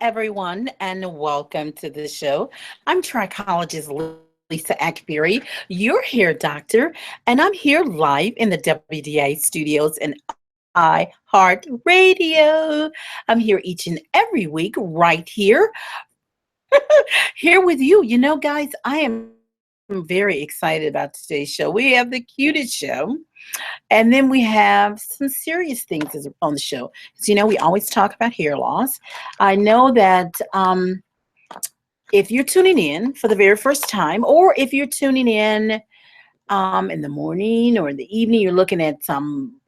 everyone, and welcome to the show. I'm trichologist Lisa Akbari, your hair doctor, and I'm here live in the WDA studios in iHeart Radio. I'm here each and every week right here with you. Guys, I am very excited about today's show. We have the cutest show. And then we have some serious things on the show. Because, we always talk about hair loss. I know that if you're tuning in for the very first time, or if you're tuning in the morning or in the evening, you're looking at some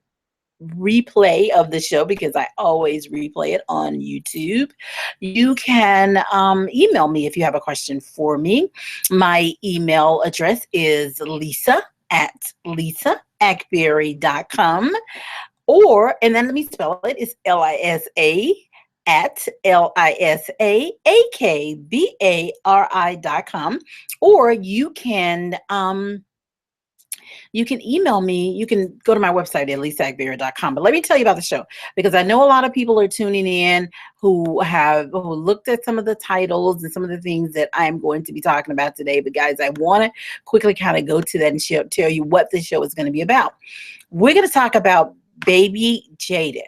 replay of the show because I always replay it on YouTube. You can email me if you have a question for me. My email address is lisa@lisaakbari.com. And then let me spell it, it's LISA@LISAAKBARI.com. Or you can email me. You can go to my website at lisaakbari.com. But let me tell you about the show, because I know a lot of people are tuning in who looked at some of the titles and some of the things that I'm going to be talking about today. But guys, I want to quickly kind of go to that and tell you what the show is going to be about. We're going to talk about baby Jayde.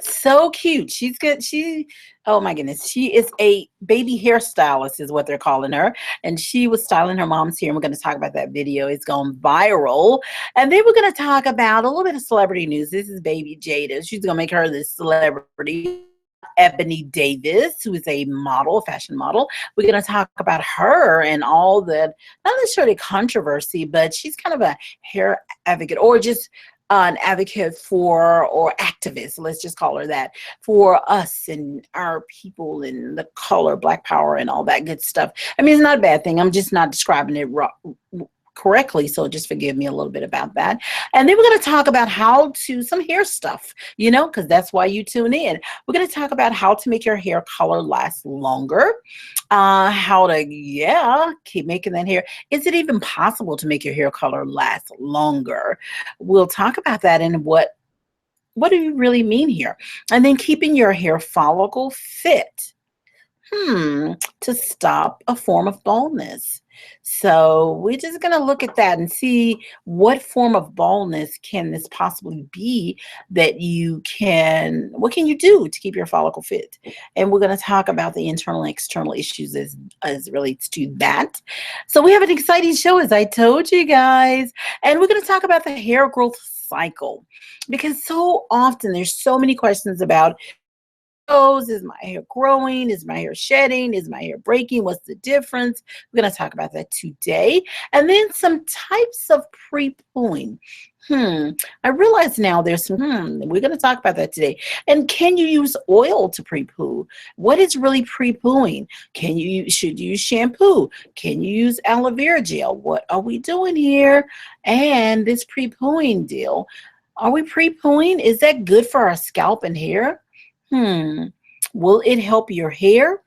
So cute. She's good. Oh my goodness. She is a baby hairstylist is what they're calling her. And she was styling her mom's hair. And we're going to talk about that video. It's gone viral. And then we're going to talk about a little bit of celebrity news. This is baby Jayde. She's going to make her the celebrity. Ebonee Davis, who is a model, a fashion model. We're going to talk about her and all the, not necessarily controversy, but she's kind of a hair advocate, or just an advocate for, or activist, let's just call her that, for us and our people and the color, Black power and all that good stuff. I mean, it's not a bad thing. I'm just not describing it correctly, so just forgive me a little bit about that. And then we're going to talk about some hair stuff, because that's why you tune in. We're going to talk about how to make your hair color last longer, how to keep making that hair. Is it even possible to make your hair color last longer? We'll talk about that and what do you really mean here. And then keeping your hair follicle fit to stop a form of baldness. So we're just going to look at that and see what form of baldness can this possibly be that what can you do to keep your follicle fit? And we're going to talk about the internal and external issues as it relates to that. So we have an exciting show, as I told you guys, and we're going to talk about the hair growth cycle, because so often there's so many questions about, is my hair growing? Is my hair shedding? Is my hair breaking? What's the difference? We're going to talk about that today. And then some types of pre-pooing. I realize now there's some, we're going to talk about that today. And can you use oil to pre-poo? What is really pre-pooing? Should you use shampoo? Can you use aloe vera gel? What are we doing here? And this pre-pooing deal, are we pre-pooing? Is that good for our scalp and hair? Will it help your hair?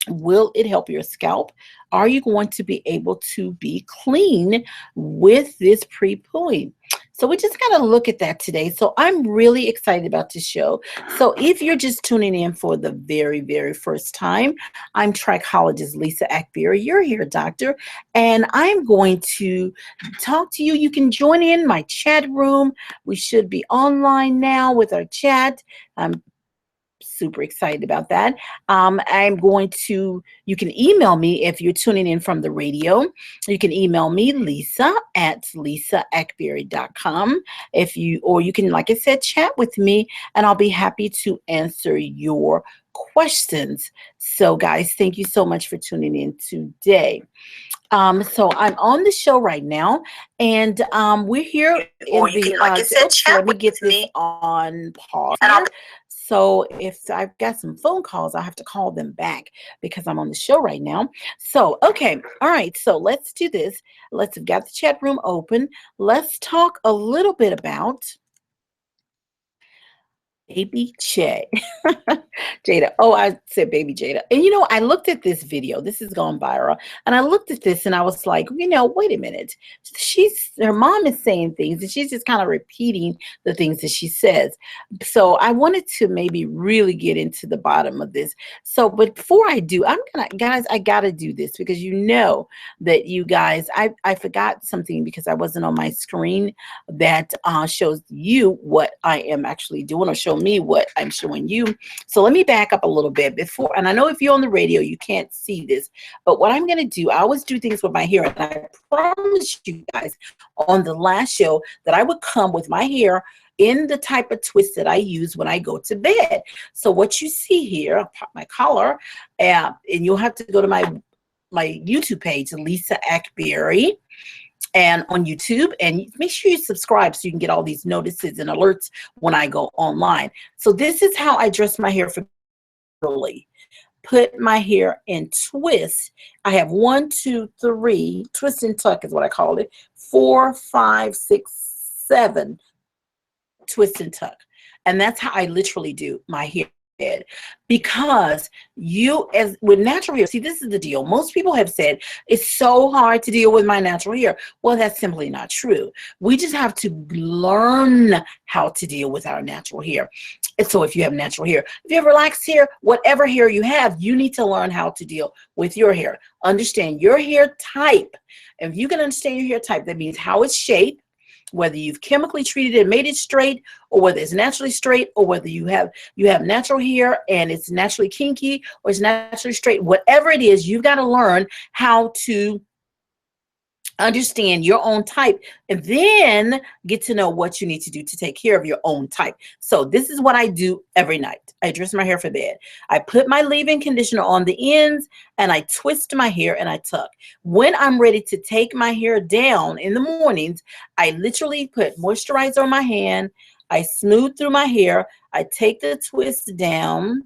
Will it help your scalp? Are you going to be able to be clean with this pre-pooing? So we just got to look at that today. So I'm really excited about this show. So if you're just tuning in for the very, very first time, I'm trichologist Lisa Akbari, your hair doctor, and I'm going to talk to you. You can join in my chat room. We should be online now with our chat. I'm super excited about that. You can email me if you're tuning in from the radio. You can email me, lisa@lisaakbari.com. Or you can, like I said, chat with me, and I'll be happy to answer your questions. So guys, thank you so much for tuning in today. So I'm on the show right now, and we're here in the, let me get this on pause here. So if I've got some phone calls, I'll have to call them back because I'm on the show right now. So, okay. All right. So let's do this. Have got the chat room open. Let's talk a little bit about Baby Jay. Jada. Oh, I said baby Jada. And I looked at this video. This has gone viral. And I looked at this and I was like, wait a minute. Her mom is saying things and she's just kind of repeating the things that she says. So I wanted to maybe really get into the bottom of this. So, but before I do, guys, I gotta do this because that you guys, I forgot something because I wasn't on my screen that shows you what I am actually doing, or show me what I'm showing you. So let me back up a little bit before, and I know if you're on the radio, you can't see this, but what I'm going to do, I always do things with my hair, and I promised you guys on the last show that I would come with my hair in the type of twist that I use when I go to bed. So what you see here, I'll pop my collar, and you'll have to go to my YouTube page, Lisa Akbari, and on YouTube, and make sure you subscribe so you can get all these notices and alerts when I go online. So this is how I dress my hair for early. Put my hair in twists. I have 1, 2, 3 twist and tuck is what I call it. 4, 5, 6, 7 twist and tuck, and that's how I literally do my hair. Because as with natural hair, see, this is the deal. Most people have said it's so hard to deal with my natural hair. Well, that's simply not true. We just have to learn how to deal with our natural hair. And so if you have natural hair, if you have relaxed hair, whatever hair you have, you need to learn how to deal with your hair. Understand your hair type. If you can understand your hair type, that means how it's shaped, whether you've chemically treated it and made it straight, or whether it's naturally straight, or whether you have natural hair and it's naturally kinky, or it's naturally straight. Whatever it is, you've got to learn how to understand your own type, and then get to know what you need to do to take care of your own type. So this is what I do every night. I dress my hair for bed. I put my leave-in conditioner on the ends, and I twist my hair and I tuck. When I'm ready to take my hair down in the mornings, I literally put moisturizer on my hand. I smooth through my hair. I take the twist down,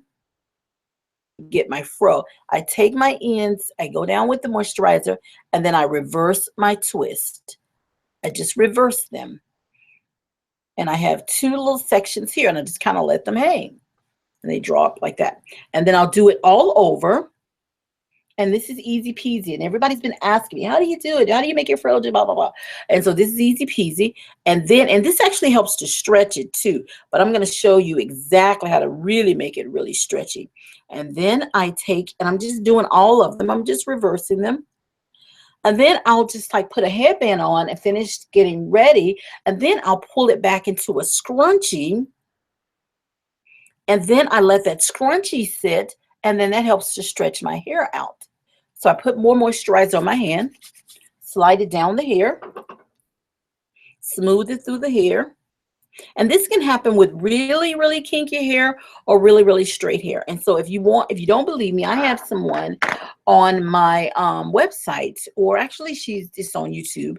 get my fro. I take my ends, I go down with the moisturizer, and then I reverse my twist. I just reverse them. And I have 2 little sections here, and I just kind of let them hang. And they drop like that. And then I'll do it all over. And this is easy peasy. And everybody's been asking me, how do you do it? How do you make your fro do blah, blah, blah? And so this is easy peasy. And this actually helps to stretch it too. But I'm going to show you exactly how to really make it really stretchy. And then I take, and I'm just doing all of them. I'm just reversing them. And then I'll just put a headband on and finish getting ready. And then I'll pull it back into a scrunchie. And then I let that scrunchie sit. And then that helps to stretch my hair out. So I put more moisturizer on my hand, slide it down the hair, smooth it through the hair. And this can happen with really, really kinky hair or really, really straight hair. And so if you don't believe me, I have someone on my website, or actually she's just on YouTube,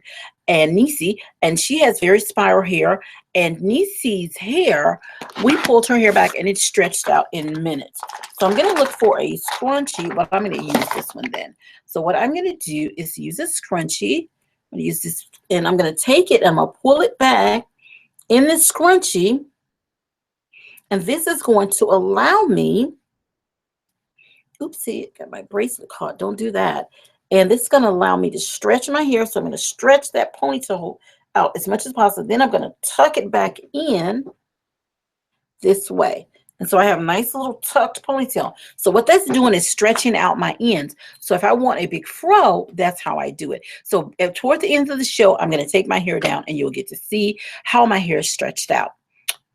and Nisi, and she has very spiral hair. And Nisi's hair, we pulled her hair back and it stretched out in minutes. So I'm going to look for a scrunchie, but I'm going to use this one then. So what I'm going to do is use a scrunchie. I'm going to use this, and I'm going to take it and I'm going to pull it back in this scrunchie, and this is going to allow me, oopsie, got my bracelet caught, don't do that. And this is going to allow me to stretch my hair. So I'm going to stretch that ponytail out as much as possible. Then I'm going to tuck it back in this way. And so I have a nice little tucked ponytail. So what that's doing is stretching out my ends. So if I want a big fro, that's how I do it. So toward the end of the show, I'm going to take my hair down and you'll get to see how my hair is stretched out.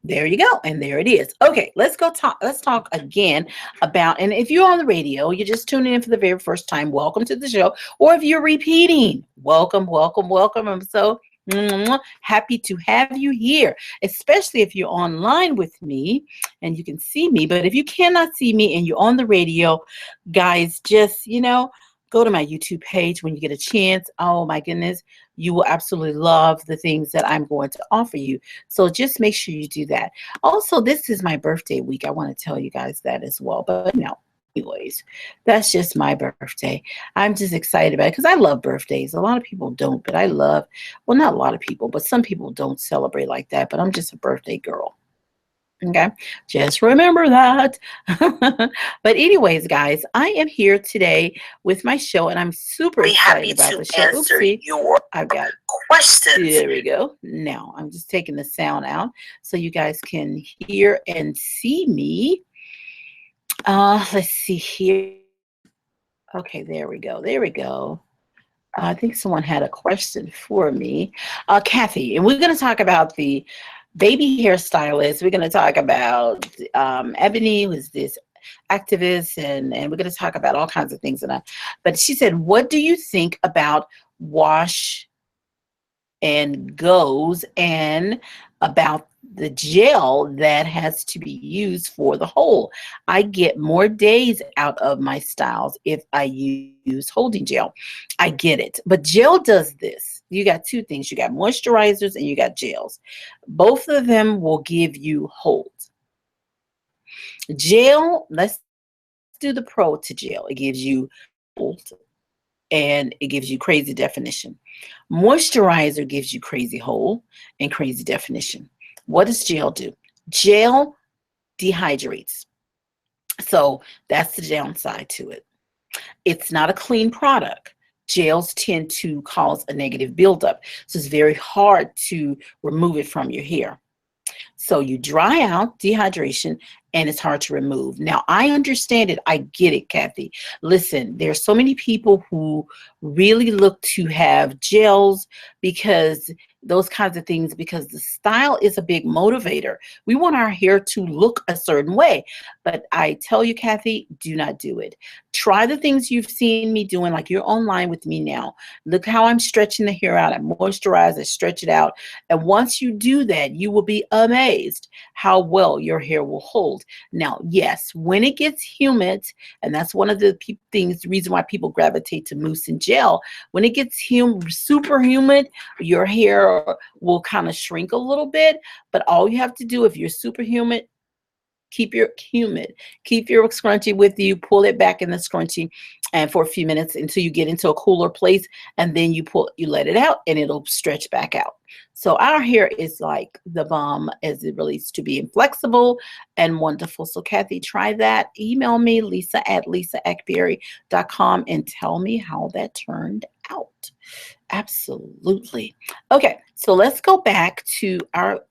There you go. And there it is. Okay, let's talk again about, and if you're on the radio, you're just tuning in for the very first time, welcome to the show. Or if you're repeating, welcome, welcome, welcome. I'm so happy to have you here, especially if you're online with me and you can see me. But if you cannot see me and you're on the radio, guys, just, go to my YouTube page when you get a chance. Oh my goodness, you will absolutely love the things that I'm going to offer you. So just make sure you do that. Also, this is my birthday week. I want to tell you guys that as well. But no. Anyways, that's just my birthday. I'm just excited about it because I love birthdays. A lot of people don't, but I love, well, not a lot of people, but some people don't celebrate like that. But I'm just a birthday girl. Okay, just remember that. But anyways, guys, I am here today with my show, and I'm super excited about the show. Oopsie, I've got questions. There we go. Now I'm just taking the sound out so you guys can hear and see me. Let's see here. Okay, there we go. There we go. I think someone had a question for me. Kathy, and we're going to talk about the baby hairstylist. We're going to talk about Ebonee, who's this activist, and we're going to talk about all kinds of things. But she said, what do you think about wash and goes and about the gel that has to be used for the hole? I get more days out of my styles if I use holding gel. I get it, but gel does this. You got two things. You got moisturizers and you got gels. Both of them will give you holds. Gel, let's do the pro to gel. It gives you hold and it gives you crazy definition. Moisturizer gives you crazy hold and crazy definition. What does gel do? Gel dehydrates. So that's the downside to it. It's not a clean product. Gels tend to cause a negative buildup. So it's very hard to remove it from your hair. So you dry out, dehydration, and it's hard to remove. Now, I understand it. I get it, Kathy. Listen, there's so many people who really look to have gels because those kinds of things, because the style is a big motivator. We want our hair to look a certain way. But I tell you, Kathy, do not do it. Try the things you've seen me doing, like you're online with me now. Look how I'm stretching the hair out. I moisturize, I stretch it out. And once you do that, you will be amazed how well your hair will hold. Now, yes, when it gets humid, and that's one of the things, the reason why people gravitate to mousse and gel, when it gets super humid, your hair will kind of shrink a little bit. But all you have to do, if you're super humid, keep your scrunchie with you, pull it back in the scrunchie, and for a few minutes until you get into a cooler place, and then you let it out and it'll stretch back out. So our hair is like the bomb as it relates to being flexible and wonderful. So Kathy, try that. Email me, lisa@lisaakbari.com, and tell me how that turned out. Absolutely. Okay, so let's go back to our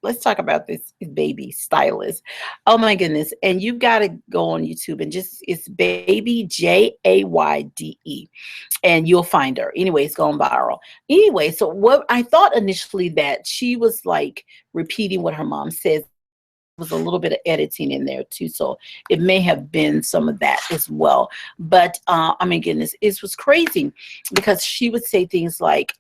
let's talk about this baby stylist. Oh my goodness. And you've got to go on YouTube and it's baby Jayde, and you'll find her. Anyway, it's going viral. Anyway, so what I thought initially that she was like repeating what her mom says. Was a little bit of editing in there too, so it may have been some of that as well. But I mean, goodness, it was crazy because she would say things like,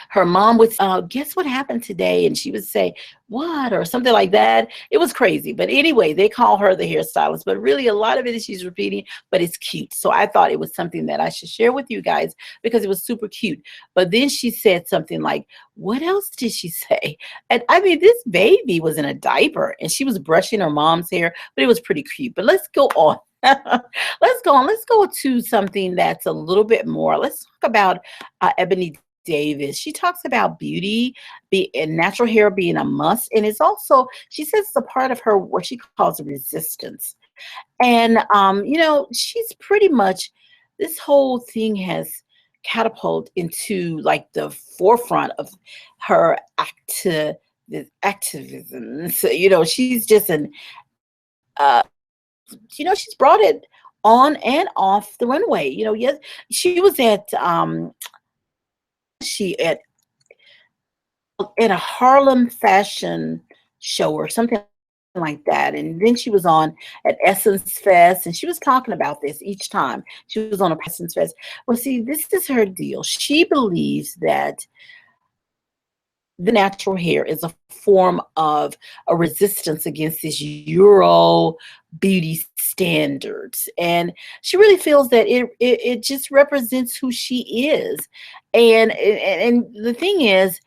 her mom would guess what happened today, and she would say what or something like that. It was crazy. But anyway, they call her the hairstylist, but really a lot of it is she's repeating, but it's cute. So I thought it was something that I should share with you guys because it was super cute. But then she said something like, what else did she say? And I mean, this baby was in a diaper and she was brushing her mom's hair, but it was pretty cute. But let's go on. Let's go on. Let's go to something that's a little bit more. Let's talk about Ebonee Davis. She talks about beauty and natural hair being a must, and it's also, she says, it's a part of her what she calls resistance. And you know, she's pretty much, this whole thing has catapulted into like the forefront of her activism. So, you know, she's just an you know, she's brought it on and off the runway. You know, yes, she was at she at a Harlem fashion show or something like that. And then she was on at Essence Fest, and she was talking about this each time she was on a Essence Fest. Well, see, this is her deal. She believes that the natural hair is a form of a resistance against this Euro beauty standards, and she really feels that it just represents who she is. And the thing is,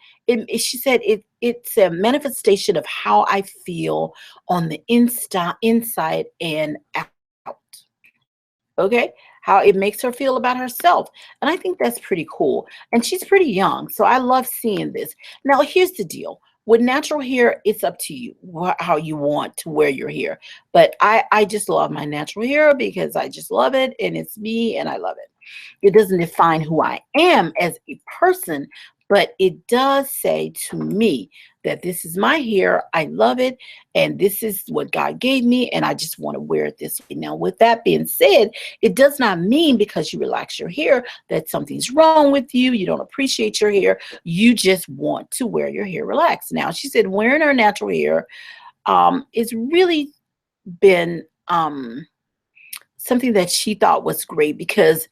she said it's a manifestation of how I feel on the inside and out. Okay, how it makes her feel about herself. And I think that's pretty cool. And she's pretty young, so I love seeing this. Now, here's the deal. With natural hair, it's up to you how you want to wear your hair. But I just love my natural hair because I just love it and it's me and I love it. It doesn't define who I am as a person, but it does say to me that this is my hair. I love it. And this is what God gave me. And I just want to wear it this way. Now, with that being said, it does not mean because you relax your hair that something's wrong with you. You don't appreciate your hair. You just want to wear your hair relaxed. Now, she said wearing her natural hair is really been something that she thought was great because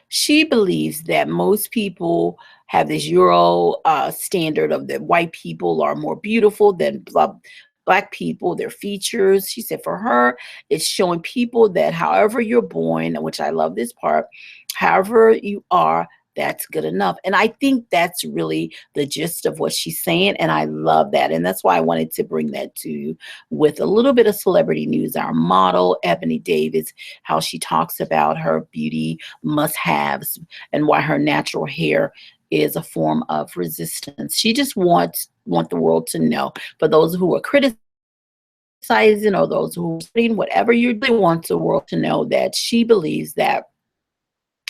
she believes that most people have this Euro standard of that white people are more beautiful than black people, their features. She said for her, it's showing people that however you're born, which I love this part, however you are, that's good enough. And I think that's really the gist of what she's saying. And I love that. And that's why I wanted to bring that to you with a little bit of celebrity news. Our model, Ebonee Davis, how she talks about her beauty must-haves and why her natural hair is a form of resistance. She just want the world to know. For those who are criticizing or those who are studying, whatever you really want the world to know, that she believes that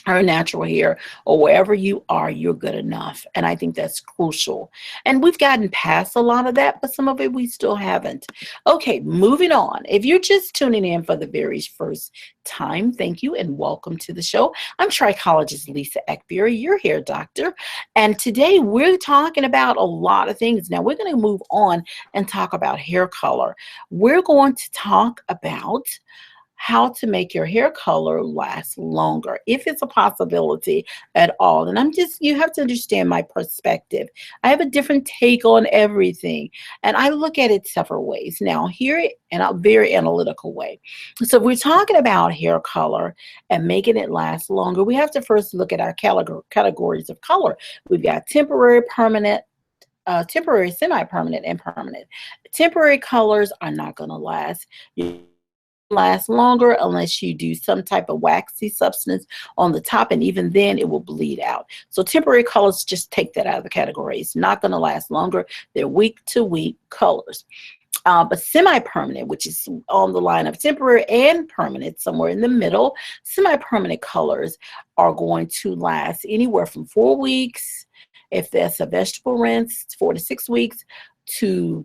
her natural hair or wherever you are, you're good enough. And I think that's crucial. And we've gotten past a lot of that, but some of it we still haven't. Okay, moving on. If you're just tuning in for the very first time, thank you and welcome to the show. I'm trichologist Lisa Akbari, your hair doctor. And today we're talking about a lot of things. Now we're going to move on and talk about hair color. We're going to talk about how to make your hair color last longer, if it's a possibility at all. And you have to understand my perspective. I have a different take on everything, and I look at it several ways. Now, here in a very analytical way. So if we're talking about hair color and making it last longer, we have to first look at our categories of color. We've got temporary, permanent, temporary, semi-permanent, and permanent. Temporary colors are not going to last longer unless you do some type of waxy substance on the top, and even then it will bleed out. So temporary colors, just take that out of the category. It's not going to last longer. They're week to week colors. But semi-permanent, which is on the line of temporary and permanent, somewhere in the middle, semi-permanent colors are going to last anywhere from 4 weeks, if that's a vegetable rinse, 4 to 6 weeks, to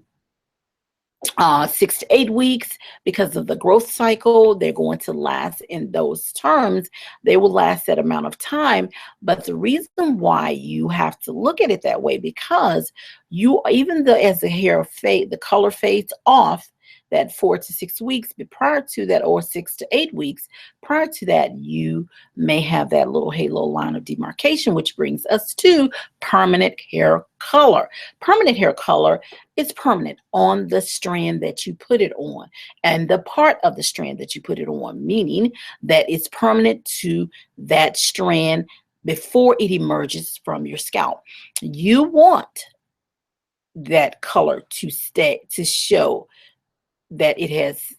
6 to 8 weeks. Because of the growth cycle, they're going to last in those terms. They will last that amount of time. But the reason why you have to look at it that way, because even though as the hair fade, the color fades off that 4 to 6 weeks, but prior to that, or 6 to 8 weeks, prior to that, you may have that little halo line of demarcation, which brings us to permanent hair color. Permanent hair color is permanent on the strand that you put it on, and the part of the strand that you put it on, meaning that it's permanent to that strand before it emerges from your scalp. You want that color to show that it has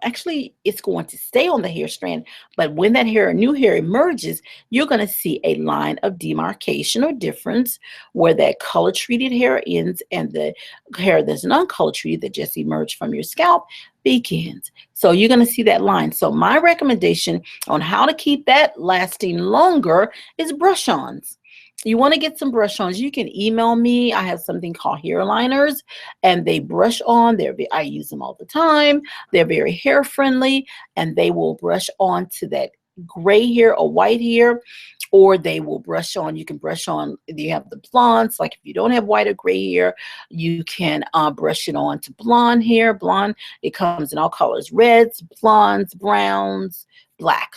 actually it's going to stay on the hair strand, but when that new hair emerges, you're going to see a line of demarcation or difference where that color treated hair ends and the hair that's non-color treated that just emerged from your scalp begins. So you're going to see that line. So my recommendation on how to keep that lasting longer is brush-ons. You want to get some brush-ons, you can email me. I have something called hair liners, and they brush on. I use them all the time. They're very hair friendly, and they will brush on to that gray hair or white hair, or they will brush on. You can brush on, you have the blondes, like if you don't have white or gray hair, you can brush it on to blonde hair. Blonde, it comes in all colors: reds, blondes, browns, black.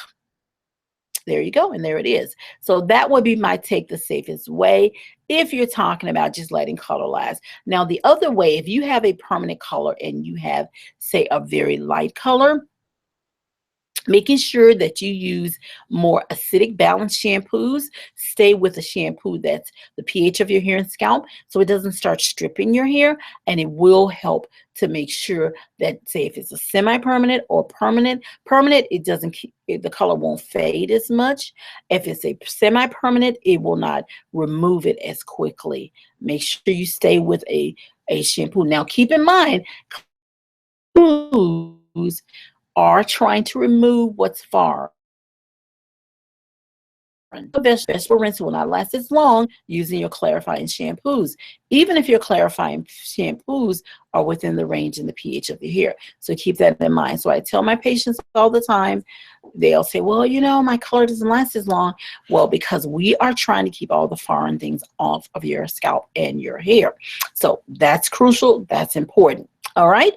There you go, and there it is. So that would be my take, the safest way if you're talking about just letting color last. Now, the other way, if you have a permanent color and you have, say, a very light color, making sure that you use more acidic balanced shampoos. Stay with a shampoo that's the pH of your hair and scalp, so it doesn't start stripping your hair, and it will help to make sure that, say, if it's a semi-permanent or permanent, it doesn't keep the color won't fade as much. If it's a semi-permanent, it will not remove it as quickly. Make sure you stay with a a shampoo. Now, keep in mind, shampoos are trying to remove what's foreign. The vegetable rinse will not last as long using your clarifying shampoos, even if your clarifying shampoos are within the range and the pH of your hair. So keep that in mind. So I tell my patients all the time, they'll say, well, you know, my color doesn't last as long. Well, because we are trying to keep all the foreign things off of your scalp and your hair. So that's crucial. That's important. All right.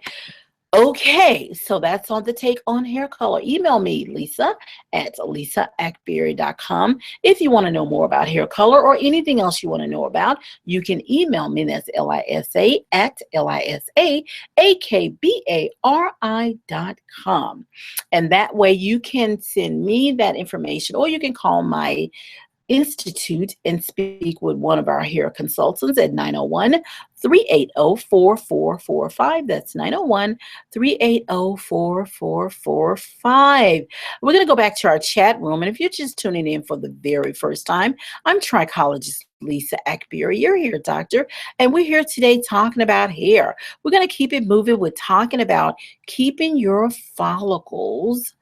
Okay, so that's on the take on hair color. Email me, Lisa, at lisaakbari.com. If you want to know more about hair color or anything else you want to know about, you can email me. That's Lisa at lisaakbari.com. And that way you can send me that information, or you can call my institute and speak with one of our hair consultants at 901-380-4445. That's 901-380-4445. We're going to go back to our chat room. And if you're just tuning in for the very first time, I'm trichologist Lisa Akbari, your hair doctor, and we're here today talking about hair. We're going to keep it moving with talking about keeping your follicles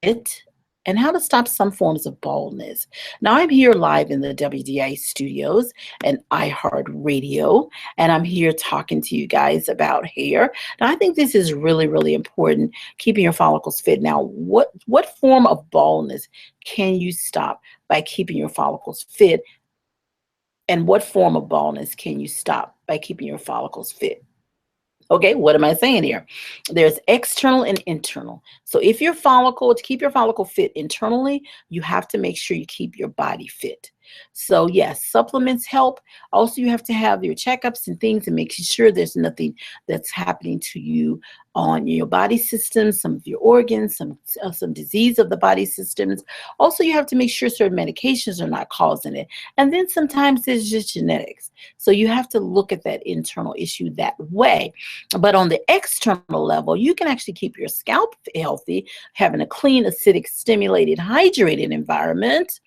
fit and how to stop some forms of baldness. Now, I'm here live in the WDI studios and iHeartRadio, and I'm here talking to you guys about hair. Now, I think this is really, really important, keeping your follicles fit. Now, what form of baldness can you stop by keeping your follicles fit? And what form of baldness can you stop by keeping your follicles fit? Okay, what am I saying here? There's external and internal. So if your follicle, to keep your follicle fit internally, you have to make sure you keep your body fit. So yes, supplements help. Also, you have to have your checkups and things and making sure there's nothing that's happening to you on your body systems, some of your organs, some disease of the body systems. Also, you have to make sure certain medications are not causing it. And then sometimes it's just genetics. So you have to look at that internal issue that way. But on the external level, you can actually keep your scalp healthy, having a clean, acidic, stimulated, hydrated environment.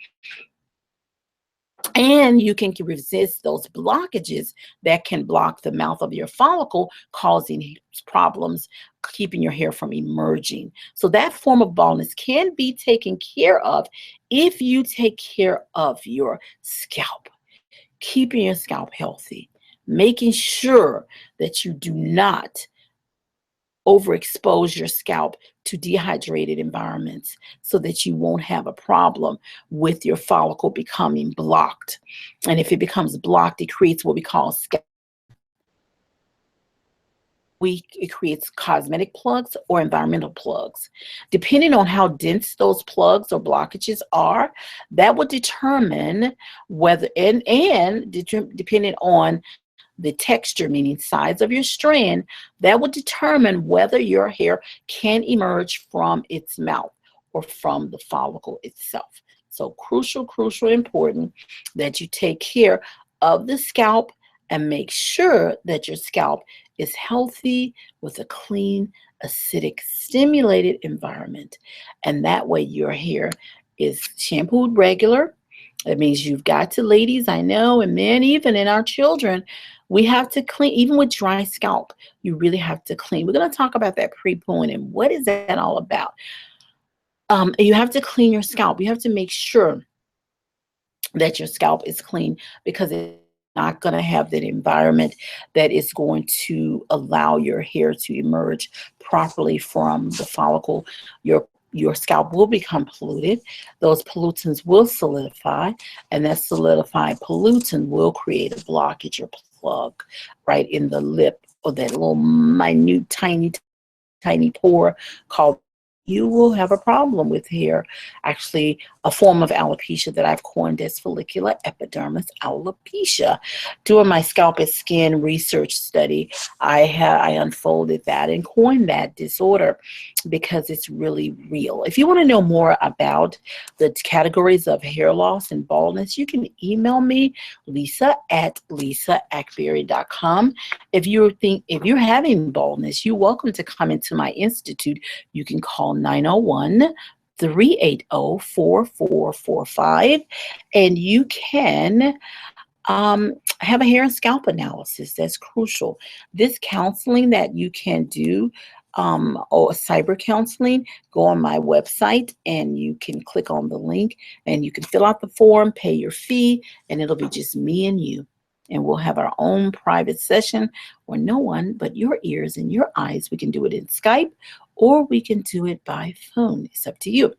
And you can resist those blockages that can block the mouth of your follicle, causing problems, keeping your hair from emerging. So that form of baldness can be taken care of if you take care of your scalp, keeping your scalp healthy, making sure that you do not overexpose your scalp to dehydrated environments so that you won't have a problem with your follicle becoming blocked. And if it becomes blocked, it creates what we call scalp. It creates cosmetic plugs or environmental plugs. Depending on how dense those plugs or blockages are, that will determine whether, depending on the texture, meaning size of your strand, that will determine whether your hair can emerge from its mouth or from the follicle itself. So crucial, important that you take care of the scalp and make sure that your scalp is healthy with a clean, acidic, stimulated environment. And that way your hair is shampooed regular. That means you've got to, ladies, I know, and men, even in our children, we have to clean. Even with dry scalp, you really have to clean. We're going to talk about that pre-pooing and what is that all about. You have to clean your scalp. You have to make sure that your scalp is clean, because it's not going to have that environment that is going to allow your hair to emerge properly from the follicle. Your scalp will become polluted. Those pollutants will solidify, and that solidified pollutant will create a blockage or plug right in the lip, or that little minute, tiny pore called. You will have a problem with hair. Actually, a form of alopecia that I've coined as follicular epidermis alopecia. During my scalp and skin research study, I unfolded that and coined that disorder because it's really real. If you want to know more about the categories of hair loss and baldness, you can email me, Lisa at lisaakbari.com. If you're having baldness, you're welcome to come into my institute. You can call 901-380-4445, and you can Have a hair and scalp analysis. That's crucial. This counseling that you can do, or cyber counseling, go on my website and you can click on the link and you can fill out the form, pay your fee, and it'll be just me and you. And we'll have our own private session where no one but your ears and your eyes. We can do it in Skype or we can do it by phone. It's up to you.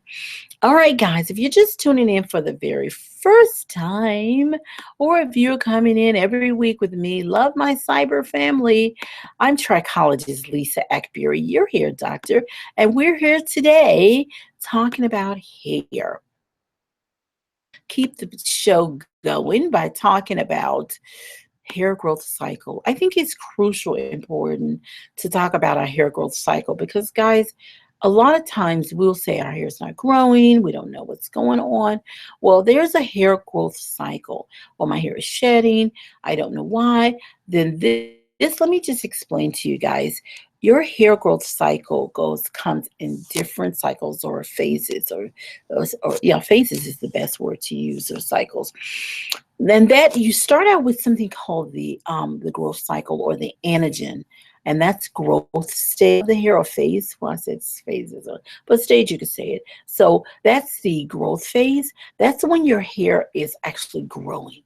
All right, guys, if you're just tuning in for the very first time, or if you're coming in every week with me, love my cyber family, I'm trichologist Lisa Akbari, your hair doctor, and we're here today talking about hair. Keep the show going by talking about hair growth cycle. I think it's crucial and important to talk about our hair growth cycle because, guys, a lot of times we'll say our hair is not growing, we don't know what's going on. Well, there's a hair growth cycle. Well, my hair is shedding, I don't know why. Then this let me just explain to you guys. Your hair growth cycle comes in different cycles or phases, or yeah, phases is the best word to use, or cycles. Then that you start out with something called the growth cycle or the anagen, and that's growth stage of the hair, or phase. Well, I said phases, but stage you could say it. So that's the growth phase. That's when your hair is actually growing.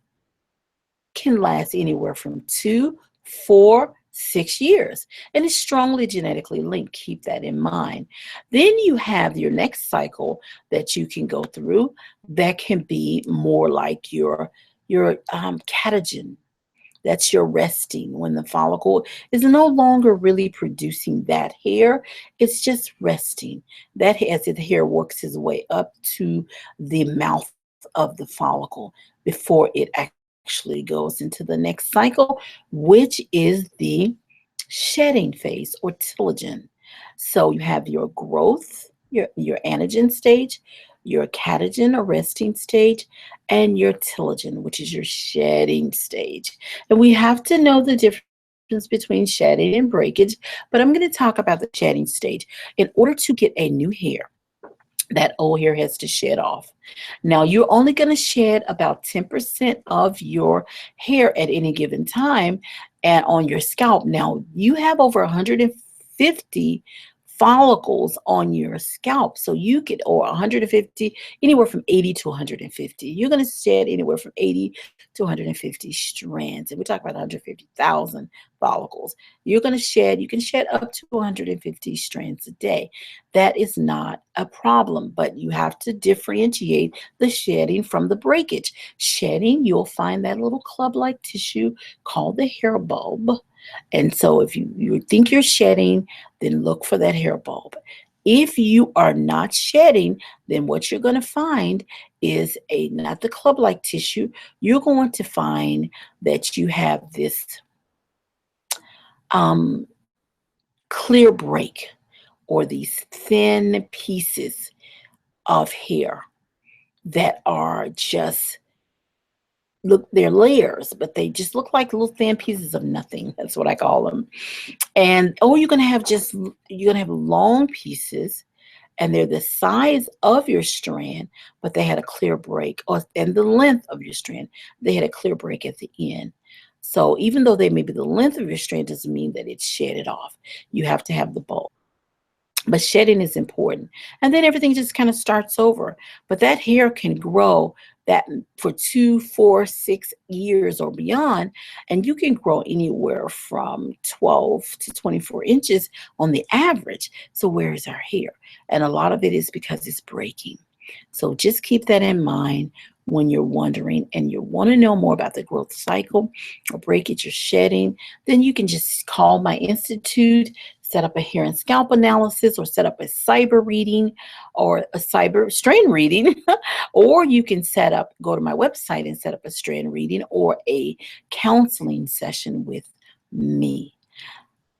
Can last anywhere from 2, 4, 6 years, and it's strongly genetically linked. Keep that in mind. Then you have your next cycle that you can go through that can be more like your catagen. That's your resting, when the follicle is no longer really producing that hair. It's just resting. That as the hair works its way up to the mouth of the follicle before it actually goes into the next cycle, which is the shedding phase or telogen. So you have your growth, your anagen stage, your catagen or resting stage, and your telogen, which is your shedding stage. And we have to know the difference between shedding and breakage, but I'm going to talk about the shedding stage. In order to get a new hair, that old hair has to shed off. Now, you're only going to shed about 10% of your hair at any given time and on your scalp. Now, you have over 150 follicles on your scalp. So you get, or 150, anywhere from 80 to 150. You're going to shed anywhere from 80 to 150 strands. And we talk about 150,000 follicles. You're going to shed, you can shed up to 150 strands a day. That is not a problem, but you have to differentiate the shedding from the breakage. Shedding, you'll find that little club-like tissue called the hair bulb. And so if you think you're shedding, then look for that hair bulb. If you are not shedding, then what you're going to find is not the club-like tissue. You're going to find that you have this clear break, or these thin pieces of hair that are just, look, they're layers, but they just look like little thin pieces of nothing. That's what I call them. And or you're gonna have long pieces, and they're the size of your strand, but they had a clear break, and the length of your strand, they had a clear break at the end. So even though they may be the length of your strand, doesn't mean that it's shedded off. You have to have the bulb. But shedding is important. And then everything just kind of starts over. But that hair can grow that for 2, 4, 6 years or beyond. And you can grow anywhere from 12 to 24 inches on the average. So where is our hair? And a lot of it is because it's breaking. So just keep that in mind when you're wondering and you want to know more about the growth cycle or breakage or shedding. Then you can just call my institute, set up a hair and scalp analysis, or set up a cyber reading or a cyber strain reading, or you can go to my website and set up a strain reading or a counseling session with me.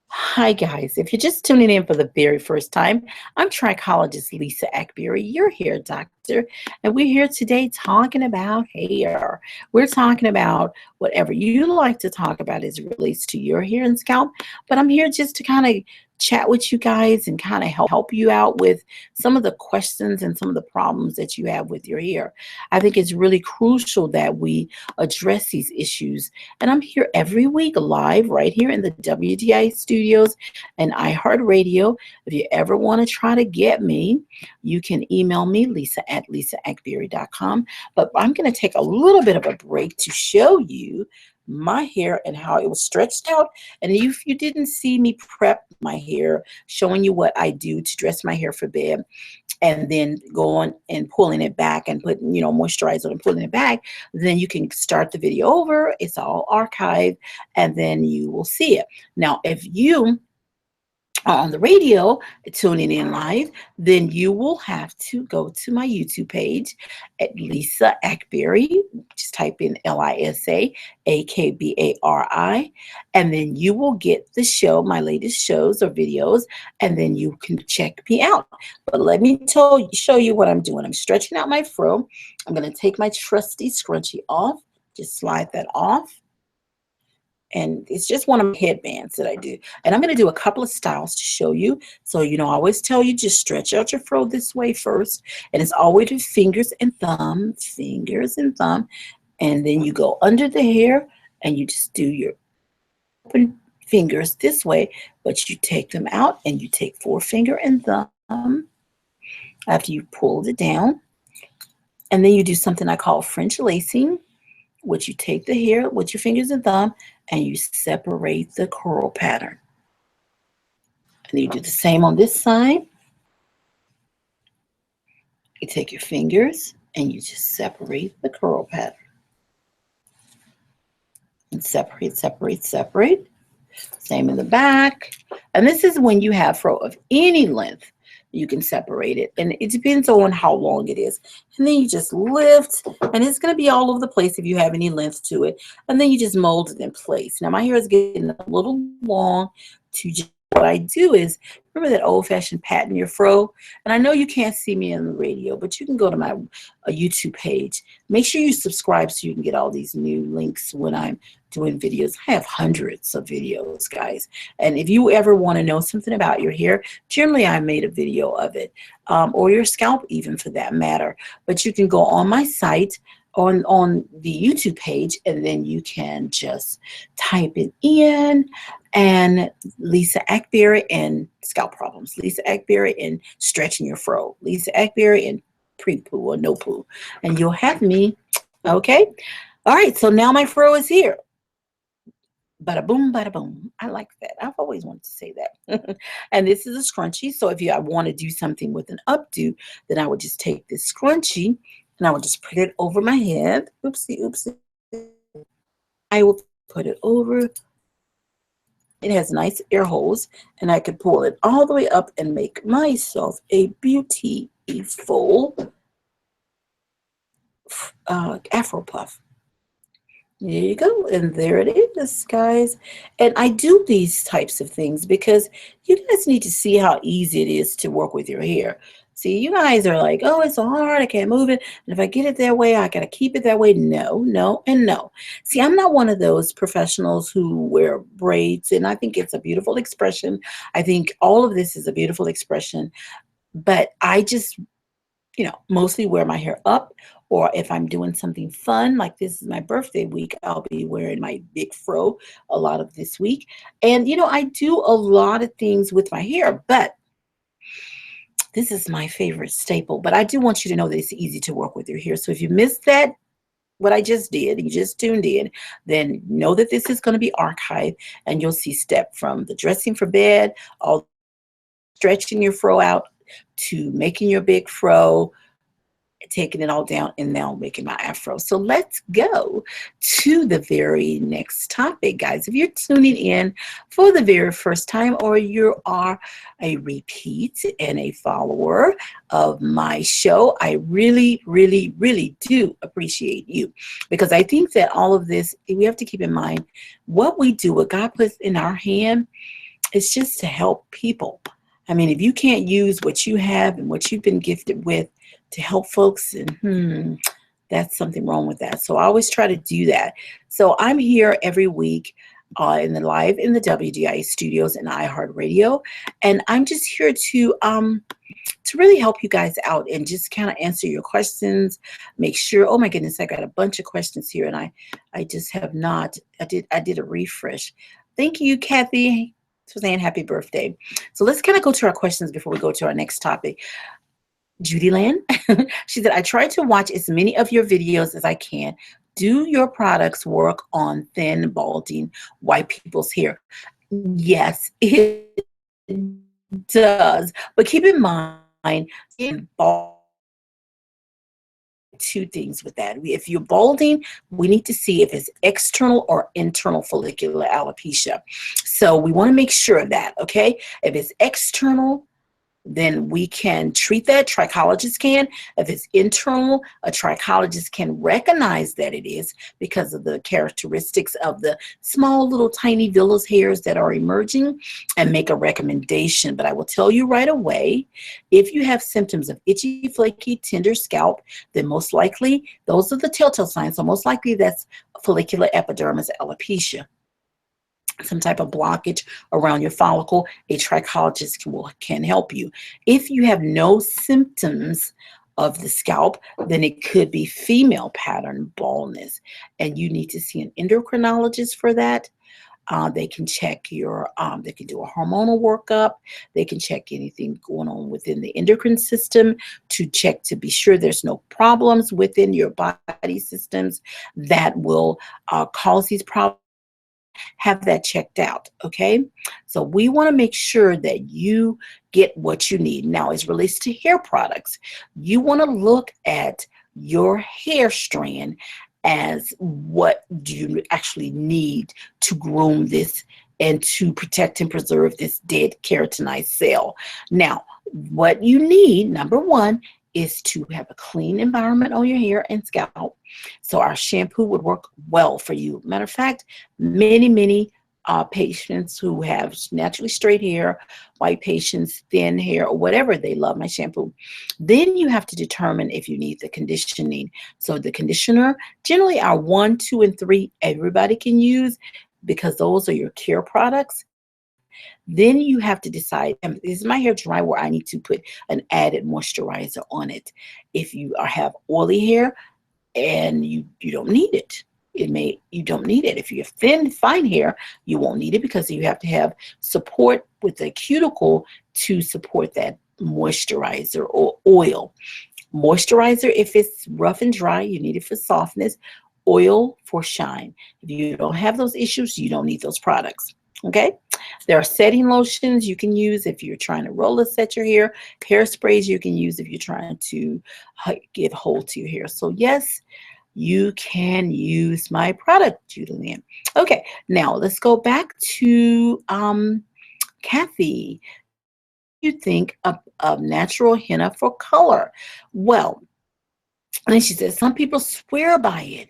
Hi, guys. If you're just tuning in for the very first time, I'm trichologist Lisa Akbari, your hair doctor. and we're here today talking about hair. We're talking about whatever you like to talk about as it relates to your hair and scalp, but I'm here just to kind of chat with you guys and kind of help you out with some of the questions and some of the problems that you have with your hair. I think it's really crucial that we address these issues. And I'm here every week live right here in the WDI studios and iHeartRadio. If you ever want to try to get me, you can email me, lisa@lisaakbari.com. But I'm going to take a little bit of a break to show you my hair and how it was stretched out. And if you didn't see me prep my hair, showing you what I do to dress my hair for bed, and then going and pulling it back and putting, moisturizer and pulling it back, then you can start the video over. It's all archived, and then you will see it. Now, if you on the radio tuning in live, then you will have to go to my YouTube page at Lisa Akbari. Just type in LisaAkbari, and then you will get the show, my latest shows or videos, and then you can check me out. But let me show you what I'm doing. I'm stretching out my fro. I'm going to take my trusty scrunchie off. Just slide that off. And it's just one of my headbands that I do. And I'm going to do a couple of styles to show you. So, I always tell you, just stretch out your fro this way first. And it's always with fingers and thumb, fingers and thumb. And then you go under the hair and you just do your open fingers this way. But you take them out and you take forefinger and thumb after you pulled it down. And then you do something I call French lacing, which you take the hair with your fingers and thumb and you separate the curl pattern. And you do the same on this side. You take your fingers and you just separate the curl pattern. And separate, separate, separate. Same in the back. And this is when you have fro of any length. You can separate it, and it depends on how long it is. And then you just lift, and it's going to be all over the place if you have any length to it. And then you just mold it in place. Now my hair is getting a little long. What I do is, remember that old-fashioned pat in your fro? And I know you can't see me on the radio, but you can go to my YouTube page. Make sure you subscribe so you can get all these new links when I'm doing videos. I have hundreds of videos, guys. And if you ever want to know something about your hair, generally I made a video of it, or your scalp even for that matter. But you can go on my site, on the YouTube page, and then you can just type it in, and Lisa Akbari and scalp problems, Lisa Akbari and stretching your fro, Lisa Akbari and pre-poo or no poo, and you'll have me. Okay, all right, so now my fro is here. Bada boom, bada boom. I like that. I've always wanted to say that. And this is a scrunchie, so if I want to do something with an updo, then I would just take this scrunchie and I would just put it over my head. Oopsie, oopsie. I will put it over. It has nice air holes, and I could pull it all the way up and make myself a beautiful Afro puff. There you go, and there it is, guys. And I do these types of things because you guys need to see how easy it is to work with your hair. See, you guys are like, oh, it's so hard, I can't move it. And if I get it that way, I got to keep it that way. No, no, and no. See, I'm not one of those professionals who wear braids, and I think it's a beautiful expression. I think all of this is a beautiful expression. But I just, mostly wear my hair up, or if I'm doing something fun, like this is my birthday week, I'll be wearing my big fro a lot of this week. And, I do a lot of things with my hair, but this is my favorite staple. But I do want you to know that it's easy to work with your hair. So if you missed that, what I just did, you just tuned in, then know that this is going to be archived, and you'll see step from the dressing for bed, all stretching your fro out, to making your big fro, taking it all down, and now making my afro. So let's go to the very next topic, guys. If you're tuning in for the very first time, or you are a repeat and a follower of my show, I really, really, really do appreciate you, because I think that all of this, we have to keep in mind what we do, what God puts in our hand, is just to help people. I mean, if you can't use what you have and what you've been gifted with to help folks, and that's something wrong with that. So I always try to do that. So I'm here every week in the live in the WDIA studios and iHeartRadio, and I'm just here to really help you guys out and just kind of answer your questions. Make sure. Oh my goodness, I got a bunch of questions here, and I just have not. I did a refresh. Thank you, Kathy, for saying happy birthday. So let's kind of go to our questions before we go to our next topic. Judy Land, she said, I try to watch as many of your videos as I can. Do your products work on thin, balding, white people's hair? Yes, it does. But keep in mind, in bald, two things with that. If you're balding, we need to see if it's external or internal follicular alopecia. So we want to make sure of that, okay? If it's external, then we can treat that. Trichologist can. If it's internal, a trichologist can recognize that it is because of the characteristics of the small little tiny villus hairs that are emerging and make a recommendation. But I will tell you right away, if you have symptoms of itchy, flaky, tender scalp, then most likely those are the telltale signs. So most likely that's follicular epidermis alopecia, some type of blockage around your follicle. A trichologist can help you. If you have no symptoms of the scalp, then it could be female pattern baldness, and you need to see an endocrinologist for that. They can check your, they can do a hormonal workup. They can check anything going on within the endocrine system to check to be sure there's no problems within your body systems that will cause these problems. Have that checked out, okay? So we want to make sure that you get what you need. Now, as it relates to hair products, you want to look at your hair strand as what do you actually need to groom this and to protect and preserve this dead keratinized cell. Now, what you need, number one, is to have a clean environment on your hair and scalp. So our shampoo would work well for you. Matter of fact, many patients who have naturally straight hair, white patients, thin hair, or whatever, they love my shampoo. Then you have to determine if you need the conditioning. So the conditioner, generally our 1, 2, and 3, everybody can use because those are your care products. Then you have to decide, is my hair dry where I need to put an added moisturizer on it? If you have oily hair and you don't need it, you don't need it. If you have thin, fine hair, you won't need it because you have to have support with the cuticle to support that moisturizer or oil. Moisturizer, if it's rough and dry, you need it for softness. Oil for shine. If you don't have those issues, you don't need those products. Okay, there are setting lotions you can use if you're trying to roller set your hair. Hairsprays you can use if you're trying to give hold to your hair. So yes, you can use my product, Julian. Okay, now let's go back to Kathy. You think of natural henna for color? Well, and she says some people swear by it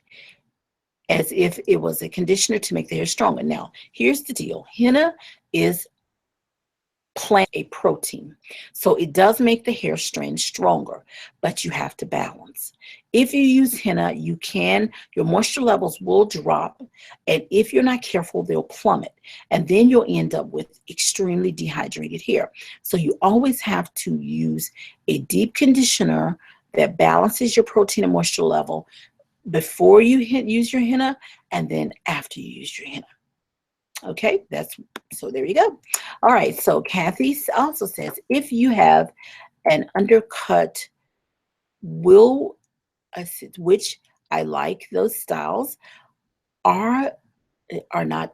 as if it was a conditioner to make the hair stronger. Now, here's the deal. Henna is a protein. So it does make the hair strand stronger, but you have to balance. If you use henna, your moisture levels will drop, and if you're not careful, they'll plummet, and then you'll end up with extremely dehydrated hair. So you always have to use a deep conditioner that balances your protein and moisture level before you use your henna and then after you use your henna. Okay, so there you go. All right, so Kathy also says, if you have an undercut, which I like those styles, are not,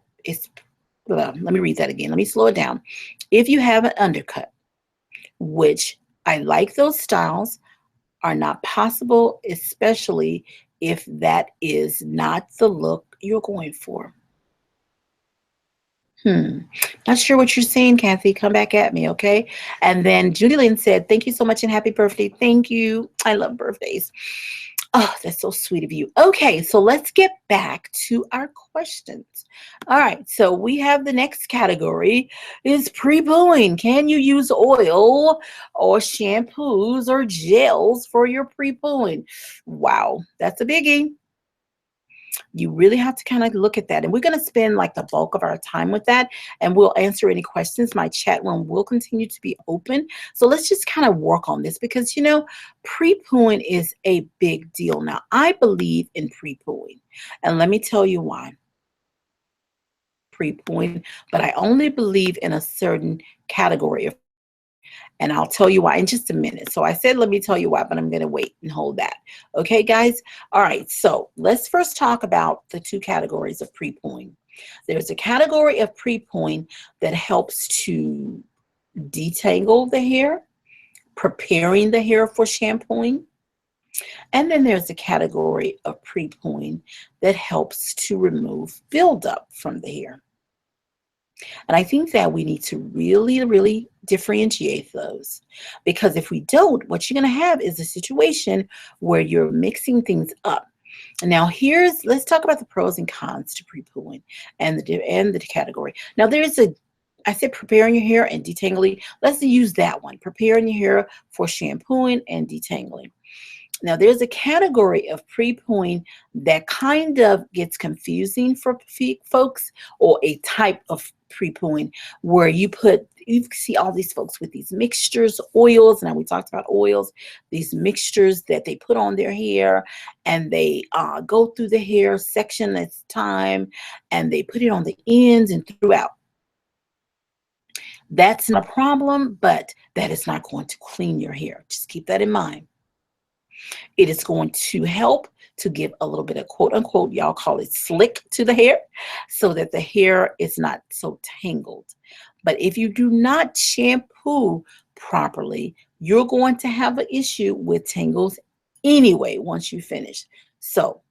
let me read that again. Let me slow it down. If you have an undercut, which I like those styles, are not possible, especially if that is not the look you're going for. Not sure what you're saying, Kathy. Come back at me, okay? And then Judy Lynn said, thank you so much and happy birthday. Thank you. I love birthdays. Oh, that's so sweet of you. Okay, so let's get back to our questions. All right, so we have the next category is pre-pooing. Can you use oil or shampoos or gels for your pre-pooing? Wow, that's a biggie. You really have to kind of look at that. And we're going to spend like the bulk of our time with that. And we'll answer any questions. My chat room will continue to be open. So let's just kind of work on this because, you know, pre-pooing is a big deal. Now, I believe in pre-pooing. And let me tell you why. Pre-pooing, but I only believe in a certain category of, and I'll tell you why in just a minute. So I said, let me tell you why, but I'm going to wait and hold that. Okay, guys? All right. So let's first talk about the two categories of pre-pooing. There's a category of pre-pooing that helps to detangle the hair, preparing the hair for shampooing. And then there's a category of pre-pooing that helps to remove buildup from the hair. And I think that we need to really, really differentiate those because if we don't, what you're going to have is a situation where you're mixing things up. Now, let's talk about the pros and cons to pre-pooing and the category. Now, I said preparing your hair and detangling. Let's use that one, preparing your hair for shampooing and detangling. Now, there's a category of pre-pooing that kind of gets confusing for folks, or a type of pre-pooing where you see all these folks with these mixtures, oils. Now, we talked about oils, these mixtures that they put on their hair and they go through the hair section at a time and they put it on the ends and throughout. That's not a problem, but that is not going to clean your hair. Just keep that in mind. It is going to help to give a little bit of quote unquote, y'all call it slick to the hair so that the hair is not so tangled. But if you do not shampoo properly, you're going to have an issue with tangles anyway once you finish. So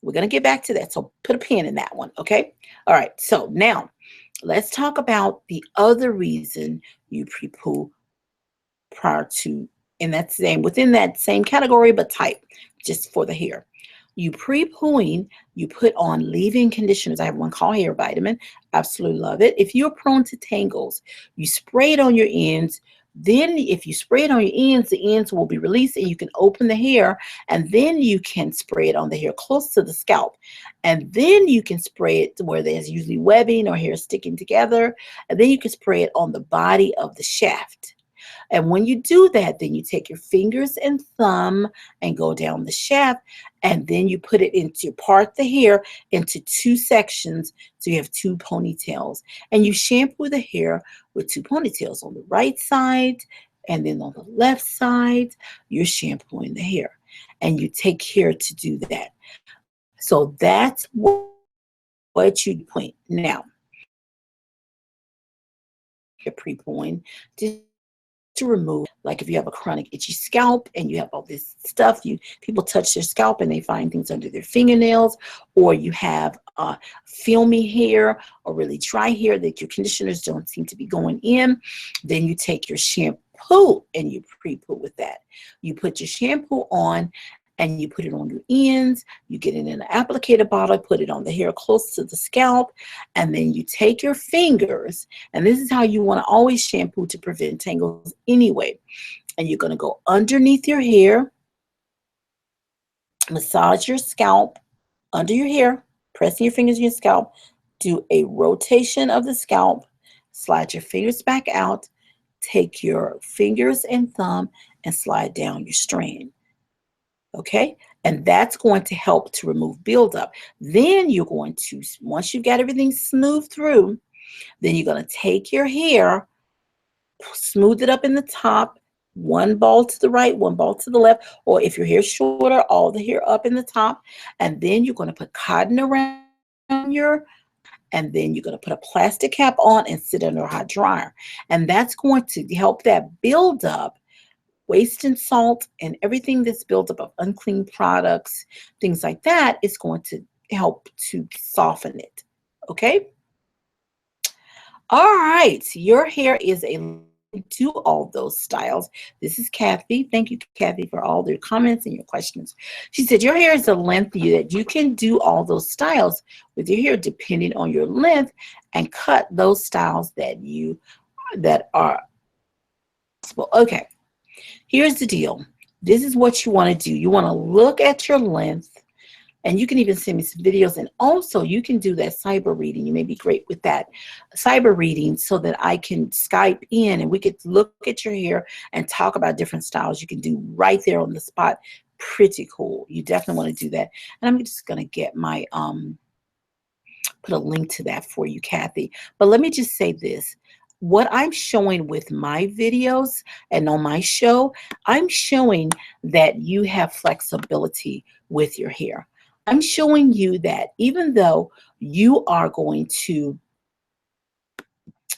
we're going to get back to that. So put a pin in that one. Okay. All right. So now let's talk about the other reason you pre-poo prior to, and that's within that same category, but type, just for the hair. You pre-pooing, you put on leave-in conditioners. I have one called Hair Vitamin. Absolutely love it. If you're prone to tangles, you spray it on your ends. Then if you spray it on your ends, the ends will be released and you can open the hair, and then you can spray it on the hair close to the scalp. And then you can spray it to where there's usually webbing or hair sticking together. And then you can spray it on the body of the shaft. And when you do that, then you take your fingers and thumb and go down the shaft, and then you part the hair into two sections. So you have two ponytails, and you shampoo the hair with two ponytails on the right side, and then on the left side, you're shampooing the hair, and you take care to do that. So that's what you point. Now, you're pre-pooing to remove, like if you have a chronic itchy scalp and you have all this stuff, people touch their scalp and they find things under their fingernails, or you have filmy hair or really dry hair that your conditioners don't seem to be going in, then you take your shampoo and you pre-poo with that. You put your shampoo on and you put it on your ends, you get it in an applicator bottle, put it on the hair close to the scalp, and then you take your fingers, and this is how you want to always shampoo to prevent tangles anyway. And you're going to go underneath your hair, massage your scalp under your hair, pressing your fingers in your scalp, do a rotation of the scalp, slide your fingers back out, take your fingers and thumb and slide down your strand. Okay, and that's going to help to remove buildup. Then you're going to, once you've got everything smoothed through, then you're going to take your hair, smooth it up in the top, one ball to the right, one ball to the left, or if your hair's shorter, all the hair up in the top, and then you're going to put cotton around and then you're going to put a plastic cap on and sit under a hot dryer. And that's going to help that buildup, waste and salt and everything that's built up of unclean products, things like that, is going to help to soften it. Okay. All right. Your hair is a do all those styles. This is Kathy. Thank you, Kathy, for all your comments and your questions. She said your hair is a length that you can do all those styles with your hair depending on your length and cut those styles that are possible. Okay, here's the deal. This is what you want to do. You want to look at your length, and you can even send me some videos, and also you can do that cyber reading. You may be great with that cyber reading so that I can Skype in and we could look at your hair and talk about different styles you can do right there on the spot. Pretty cool. You definitely want to do that. And I'm just going to get my put a link to that for you, Kathy. But let me just say this. What I'm showing with my videos and on my show, I'm showing that you have flexibility with your hair. I'm showing you that even though you are going to,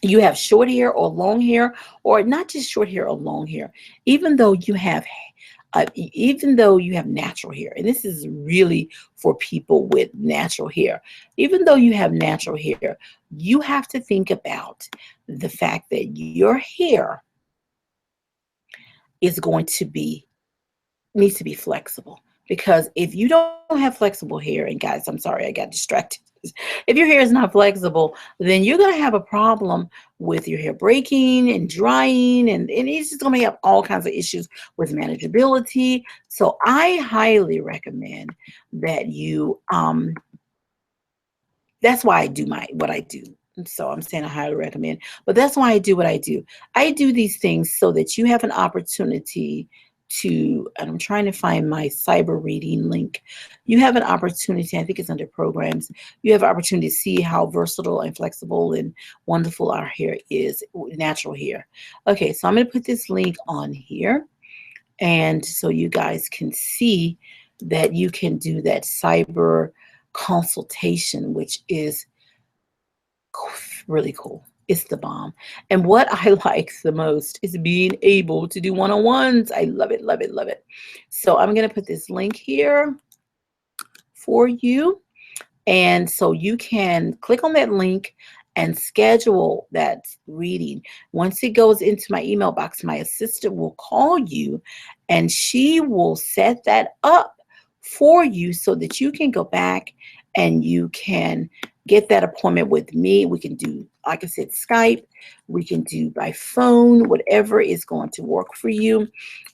you have short hair or long hair, or not just short hair or long hair, even though you have natural hair, and this is really for people with natural hair, even though you have natural hair, you have to think about the fact that your hair is going to be, needs to be flexible. Because if you don't have flexible hair, and guys, I'm sorry, I got distracted. If your hair is not flexible, then you're going to have a problem with your hair breaking and drying, and it's just going to have all kinds of issues with manageability. So I highly recommend that you, that's why I do what I do. So I'm saying I highly recommend, but that's why I do what I do. I do these things so that you have an opportunity to, and I'm trying to find my cyber reading link. You have an opportunity, I think it's under programs. You have an opportunity to see how versatile and flexible and wonderful our hair is, natural hair. Okay, so I'm going to put this link on here, and so you guys can see that you can do that cyber consultation, which is really cool. It's the bomb. And what I like the most is being able to do one-on-ones. I love it, love it, love it. So I'm going to put this link here for you. And so you can click on that link and schedule that reading. Once it goes into my email box, my assistant will call you and she will set that up for you so that you can go back and you can get that appointment with me. We can do, like I said, Skype. We can do by phone, whatever is going to work for you.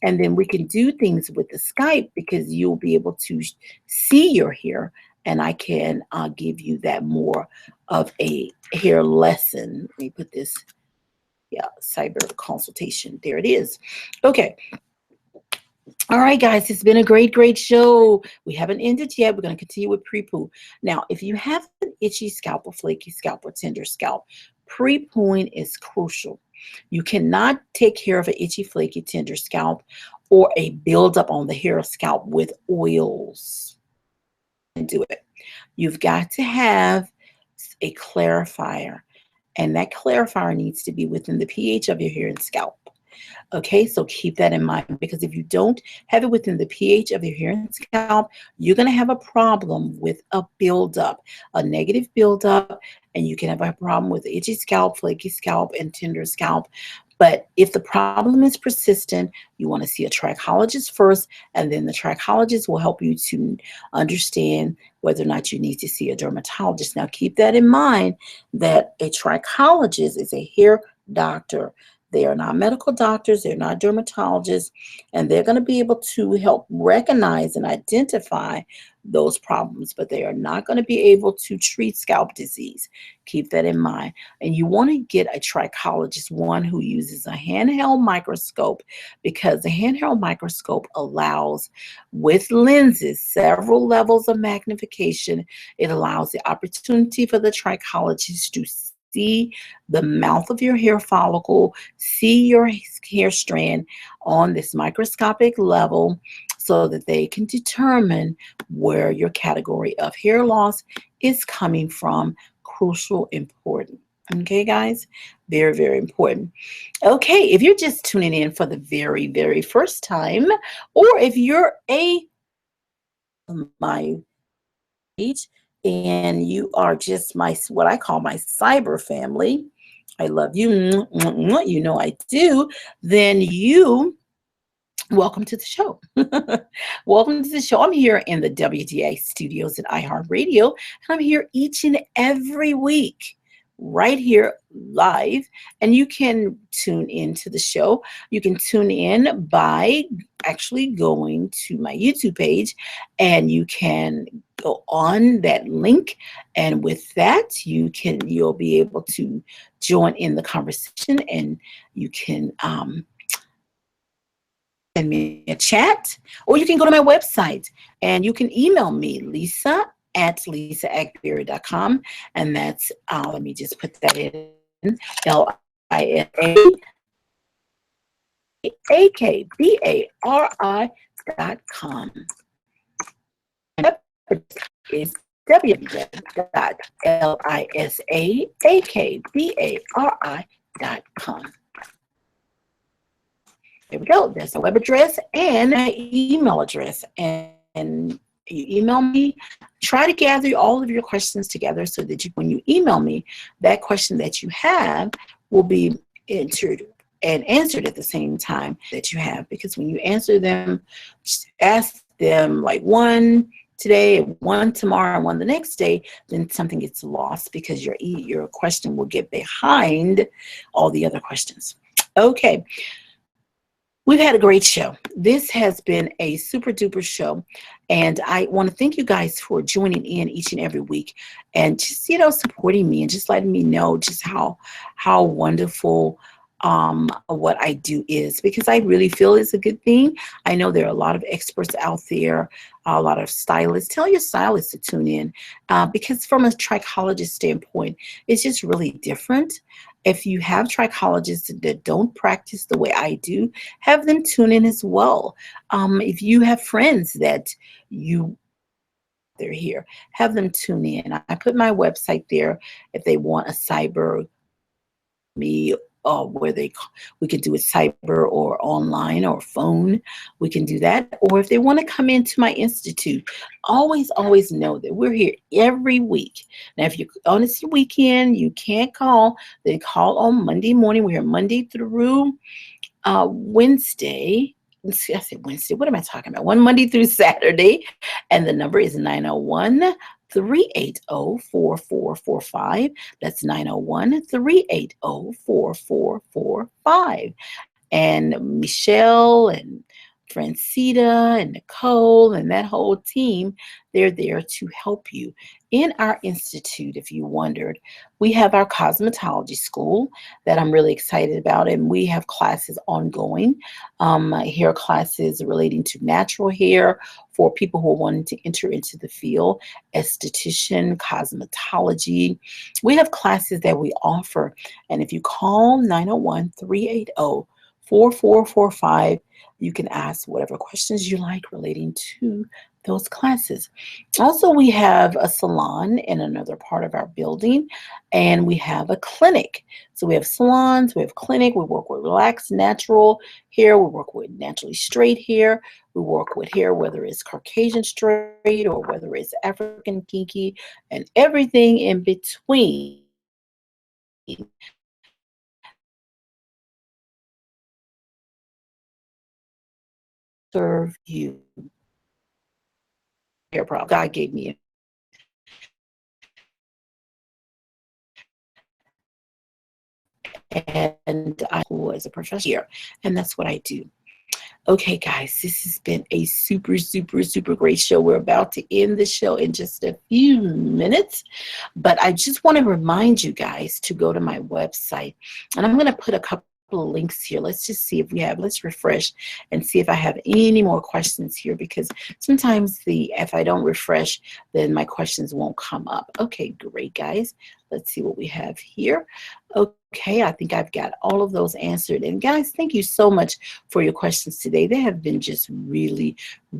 And then we can do things with the Skype because you'll be able to see your hair, and I can give you that more of a hair lesson. Let me put this, yeah, cyber consultation. There it is. Okay. All right, guys, it's been a great, great show. We haven't ended yet. We're going to continue with pre-poo. Now, if you have an itchy scalp or flaky scalp or tender scalp, pre-pooing is crucial. You cannot take care of an itchy, flaky, tender scalp or a buildup on the hair or scalp with oils. And do it. You've got to have a clarifier, and that clarifier needs to be within the pH of your hair and scalp. Okay, so keep that in mind, because if you don't have it within the pH of your hair and scalp, you're going to have a problem with a buildup, a negative buildup, and you can have a problem with itchy scalp, flaky scalp, and tender scalp. But if the problem is persistent, you want to see a trichologist first, and then the trichologist will help you to understand whether or not you need to see a dermatologist. Now, keep that in mind that a trichologist is a hair doctor. They are not medical doctors, they're not dermatologists, and they're going to be able to help recognize and identify those problems, but they are not going to be able to treat scalp disease. Keep that in mind. And you want to get a trichologist, one who uses a handheld microscope, because the handheld microscope allows, with lenses, several levels of magnification. It allows the opportunity for the trichologist to see the mouth of your hair follicle, see your hair strand on this microscopic level so that they can determine where your category of hair loss is coming from. Crucial, important. Okay, guys? Very, very important. Okay, if you're just tuning in for the very, very first time, or if you're my page and you are just my, what I call my cyber family, I love you. You know I do. Then you welcome to the show. Welcome to the show. I'm here in the WDA studios at iHeartRadio, and I'm here each and every week, right here live. And you can tune into the show. You can tune in by actually going to my YouTube page, and you can go on that link. And with that, you'll be able to join in the conversation, and you can send me a chat, or you can go to my website and you can email me, Lisa at lisaakbari.com. And that's, let me just put that in, LISAAKBARI.com. And that is www.lisaakbari.com. There we go. There's a web address and my email address. And you email me, try to gather all of your questions together so that when you email me, that question that you have will be entered and answered at the same time that you have. Because when you answer them, ask them like one today, one tomorrow, and one the next day, then something gets lost because your question will get behind all the other questions. Okay. We've had a great show. This has been a super duper show. And I want to thank you guys for joining in each and every week and just, supporting me and just letting me know just how wonderful what I do is, because I really feel it's a good thing. I know there are a lot of experts out there, a lot of stylists. Tell your stylist to tune in because from a trichologist standpoint, it's just really different. If you have trichologists that don't practice the way I do, have them tune in as well. If you have friends that they're here, have them tune in. I put my website there if they want a cyber me where we could do it cyber or online or phone, we can do that. Or if they want to come into my institute, always know that we're here every week. Now, if you're on this weekend, you can't call, then call on Monday morning. We're here Monday through Wednesday. I said Wednesday. What am I talking about? One Monday through Saturday. And the number is 901-380-4445. That's 901-380-4445. And Michelle and Francita and Nicole and that whole team, they're there to help you. In our institute, if you wondered, we have our cosmetology school that I'm really excited about, and we have classes ongoing, hair classes relating to natural hair for people who are wanting to enter into the field, esthetician, cosmetology. We have classes that we offer, and if you call 901-380-4445, you can ask whatever questions you like relating to those classes. Also, we have a salon in another part of our building, and we have a clinic. So we have salons, we have clinic, we work with relaxed natural hair, we work with naturally straight hair, we work with hair whether it's Caucasian straight or whether it's African kinky, and everything in between. Serve you. Hair problem. God gave me and I was a professional here, and that's what I do. Okay, guys, this has been a super, super, super great show. We're about to end the show in just a few minutes, but I just want to remind you guys to go to my website, and I'm going to put a couple of links here. Let's just see if let's refresh and see if I have any more questions here, because sometimes if I don't refresh, then my questions won't come up. Okay, great, guys. Let's see what we have here. Okay, I think I've got all of those answered. And guys, thank you so much for your questions today. They have been just really,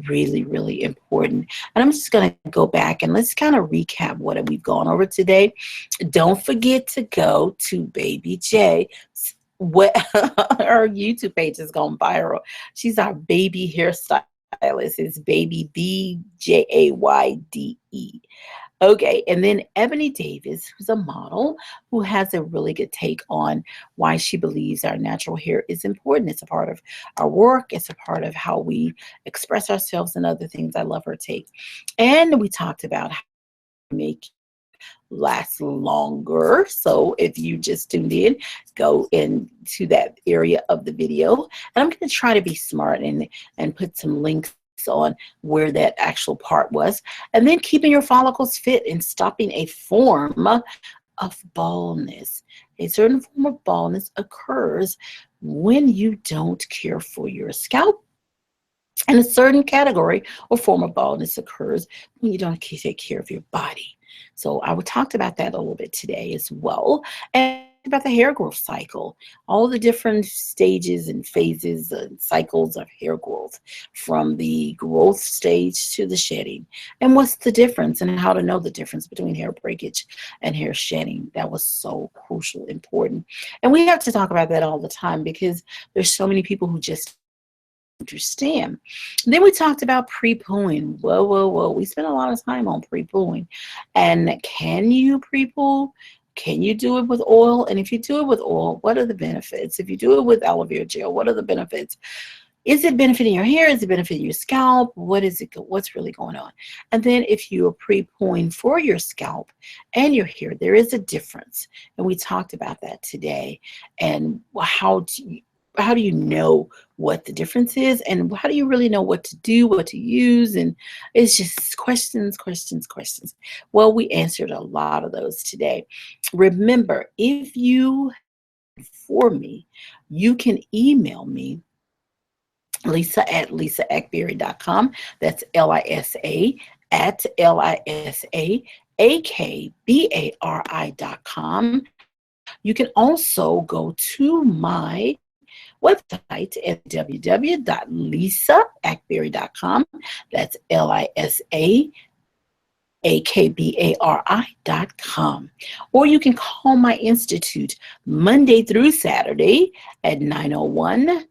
really, really important. And I'm just going to go back and let's kind of recap what we've gone over today. Don't forget to go to Baby J. Her YouTube page has gone viral. She's our baby hairstylist. It's Baby BJAYDE. Okay, and then Ebony Davis, who's a model who has a really good take on why she believes our natural hair is important. It's a part of our work, it's a part of how we express ourselves and other things. I love her take. And we talked about how to make last longer. So if you just tuned in, go into that area of the video. And I'm going to try to be smart and put some links on where that actual part was. And then keeping your follicles fit and stopping a form of baldness. A certain form of baldness occurs when you don't care for your scalp. And a certain category or form of baldness occurs when you don't take care of your body. So I talked about that a little bit today as well. And about the hair growth cycle, all the different stages and phases and cycles of hair growth, from the growth stage to the shedding, and what's the difference and how to know the difference between hair breakage and hair shedding. That was so crucial, important. And we have to talk about that all the time because there's so many people who just understand. Then we talked about pre-pooing. Whoa, whoa, whoa. We spent a lot of time on pre-pooing. And can you pre-poo? Can you do it with oil? And if you do it with oil, what are the benefits? If you do it with aloe vera gel, what are the benefits? Is it benefiting your hair? Is it benefiting your scalp? What is it? What's really going on? And then if you are pre-pooing for your scalp and your hair, there is a difference. And we talked about that today. And how do you know what the difference is, and how do you really know what to do, what to use? And it's just questions, questions, questions. Well, we answered a lot of those today. Remember, if you for me, you can email me, Lisa at lisaakbari.com. That's Lisa at LISAAKBARI.com. You can also go to my website at www.lisaakbari.com. That's LISAAKBARI.com. Or you can call my institute Monday through Saturday at 901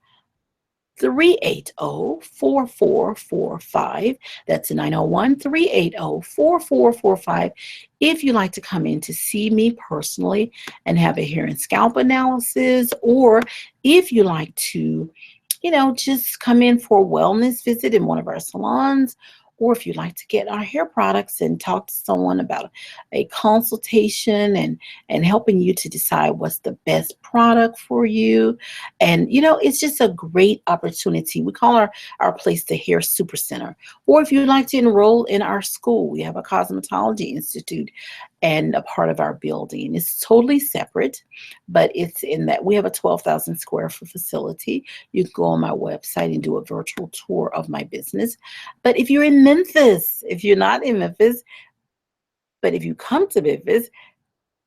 380-4445. That's 901-380-4445. If you'd like to come in to see me personally and have a hair and scalp analysis, or if you like to, just come in for a wellness visit in one of our salons, or if you'd like to get our hair products and talk to someone about a consultation and helping you to decide what's the best product for you. And, it's just a great opportunity. We call our place the Hair Super Center. Or if you'd like to enroll in our school, we have a cosmetology institute and a part of our building. It's totally separate, but it's in that we have a 12,000 square foot facility. You can go on my website and do a virtual tour of my business. But if you're in Memphis, if you're not in Memphis, but if you come to Memphis,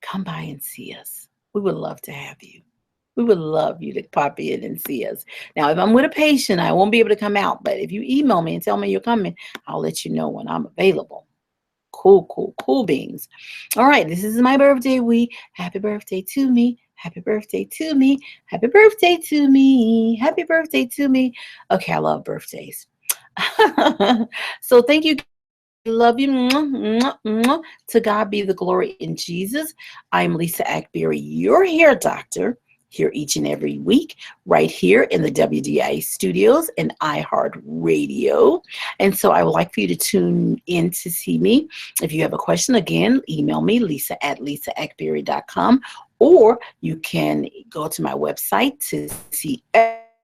come by and see us. We would love to have you. We would love you to pop in and see us. Now, if I'm with a patient, I won't be able to come out, but if you email me and tell me you're coming, I'll let you know when I'm available. Cool, cool, cool beans. All right, this is my birthday week. Happy birthday to me. Happy birthday to me. Happy birthday to me. Happy birthday to me. Okay, I love birthdays. So thank you. Love you. Mwah, mwah, mwah. To God be the glory in Jesus. I'm Lisa Akbari, your hair doctor, here each and every week, right here in the WDI studios and iHeartRadio. And so I would like for you to tune in to see me. If you have a question, again, email me, Lisa at lisaakbari.com, or you can go to my website to see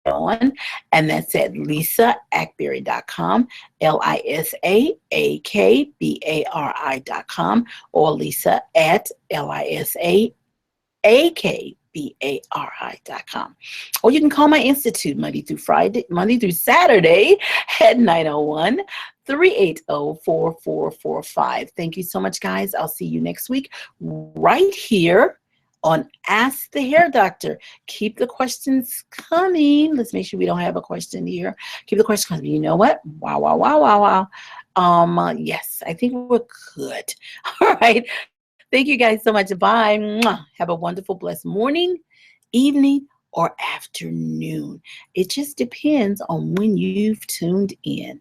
on, and that's at lisaakbari.com, LISAAKBARI.com, or Lisa at LISAAKBARI.com. Or you can call my institute Monday through Saturday at 901-380-4445. Thank you so much, guys. I'll see you next week right here on Ask the Hair Doctor. Keep the questions coming. Let's make sure we don't have a question here. Keep the questions coming. You know what? Wow, wow, wow, wow, wow. Yes, I think we're good. All right. Thank you guys so much. Bye. Mwah. Have a wonderful, blessed morning, evening, or afternoon. It just depends on when you've tuned in.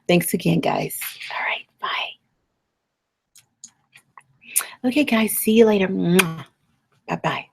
Thanks again, guys. All right. Bye. Okay, guys, see you later. Bye bye.